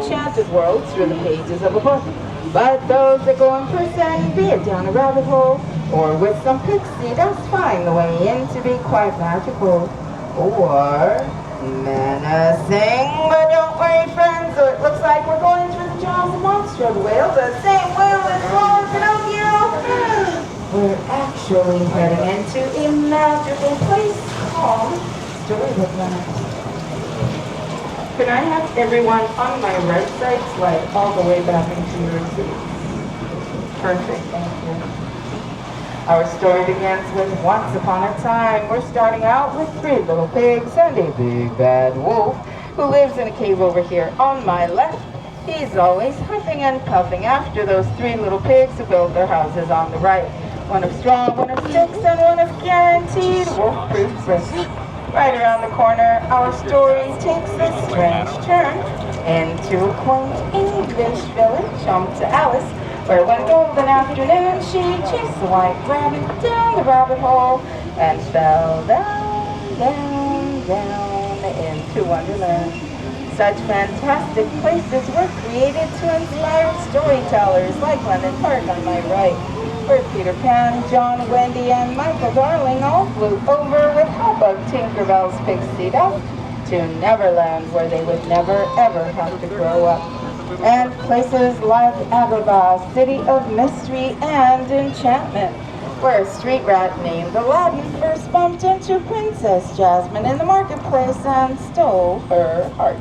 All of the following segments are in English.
enchanted world through the pages of a book. But those that go in person, be it down a rabbit hole, or with some pixie dust, find the way in to be quite magical. Or menacing. But don't worry, friends, so it looks like we're going through the jaws of Monster the Whale, the same whale that swallowed Pinocchio. We're actually heading into a magical place called Storybook Canals. Can I have everyone on my right side slide all the way back into your seats? Perfect, thank you. Our story begins with once upon a time. We're starting out with 3 little pigs and a big bad wolf who lives in a cave over here on my left. He's always huffing and puffing after those 3 little pigs who build their houses on the right. One of strong, one of sticks, and one of guaranteed wolf-proof bricks. Right around the corner, our story takes a strange turn into a quaint English village home to Alice, where one golden afternoon she chased the white rabbit down the rabbit hole and fell down, down, down into Wonderland. Such fantastic places were created to inspire storytellers like London Park on my right, where Peter Pan, John, Wendy, and Michael Darling all flew over with help of Tinkerbell's pixie dust to Neverland, where they would never ever have to grow up. And places like Agrabah, city of mystery and enchantment, where a street rat named Aladdin first bumped into Princess Jasmine in the marketplace and stole her heart.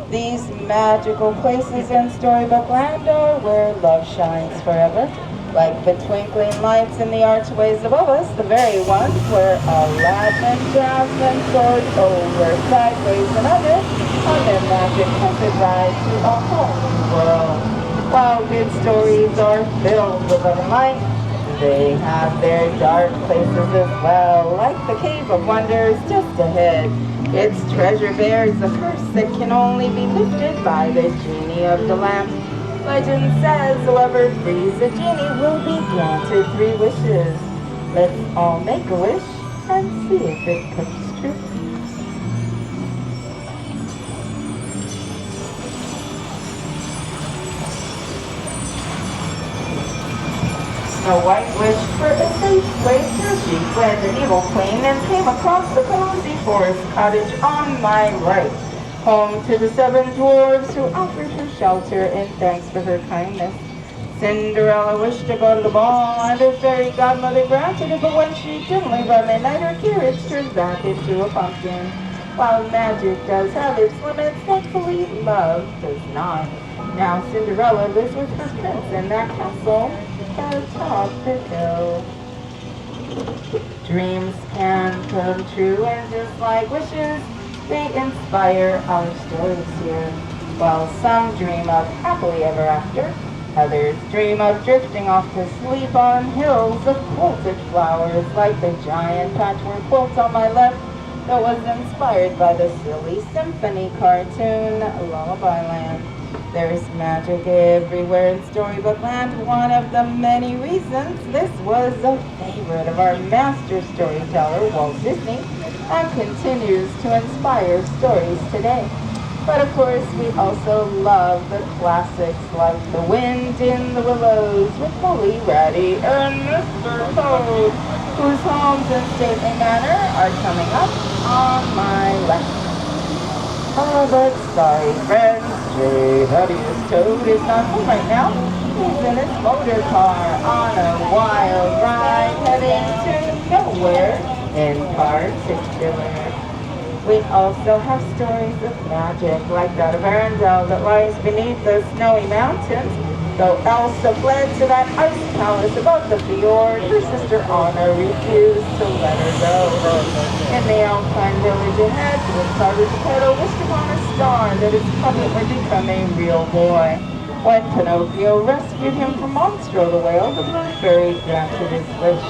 These magical places in Storybook Land are where love shines forever, like the twinkling lights in the archways above us, the very ones where Aladdin and Jasmine soared over, sideways and under, on their magic carpet ride to a whole new world. While good stories are filled with love and light, they have their dark places as well, like the Cave of Wonders just ahead. Its treasure bears a curse that can only be lifted by the genie of the lamp. Legend says whoever frees a genie will be granted 3 wishes. Let's all make a wish and see if it comes true. Snow White wished for a safe place where she fled an evil queen and came across the cozy forest cottage on my right, home to the 7 dwarves who offered her shelter in thanks for her kindness. Cinderella wished to go to the ball, and her fairy godmother granted it, but when she didn't leave by midnight, her carriage turned back into a pumpkin. While magic does have its limits, thankfully love does not. Now Cinderella lives with her prince in that castle atop the hill. Dreams can come true, and just like wishes, they inspire our stories here. While some dream of happily ever after, others dream of drifting off to sleep on hills of quilted flowers, like the giant patchwork quilt on my left that was inspired by the silly symphony cartoon Lullaby Land. There's magic everywhere in Storybook Land, one of the many reasons this was a favorite of our master storyteller, Walt Disney, and continues to inspire stories today. But of course, we also love the classics like The Wind in the Willows with Molly Ratty and Mr. Toad, whose homes in stately manner are coming up on my left. Oh, but sorry, friends, J. Thaddeus Toad is not home right now. He's in his motor car on a wild ride heading to nowhere in particular. We also have stories of magic, like that of Arendelle that lies beneath the snowy mountains. Though Elsa fled to that ice palace above the fjord, her sister Anna refused to let her go. In the Alpine village ahead, the Carter Geppetto wished upon a star that his puppet would become a real boy. When Pinocchio rescued him from Monstro the Whale, the Blue Fairy granted his wish.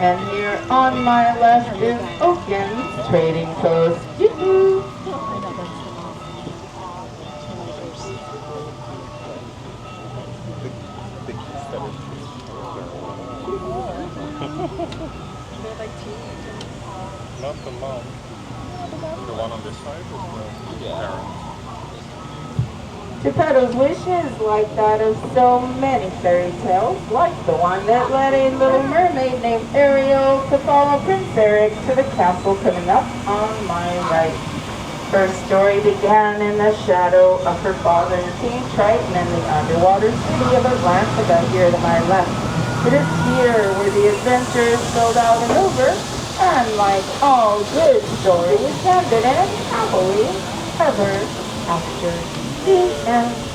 And here on my left is Oaken's Trading Post. Yoo-hoo! They're like teenagers. Not the mom. The one on this side is the parent. Geppetto's wish is like that of so many fairy tales, like the one that led a little mermaid named Ariel to follow Prince Eric to the castle coming up on my right. Her story began in the shadow of her father, King Triton, in the underwater city of Atlantica here to my left. It is here where the adventure is spelled out and over, and like all good stories, ended in happily ever after. The end.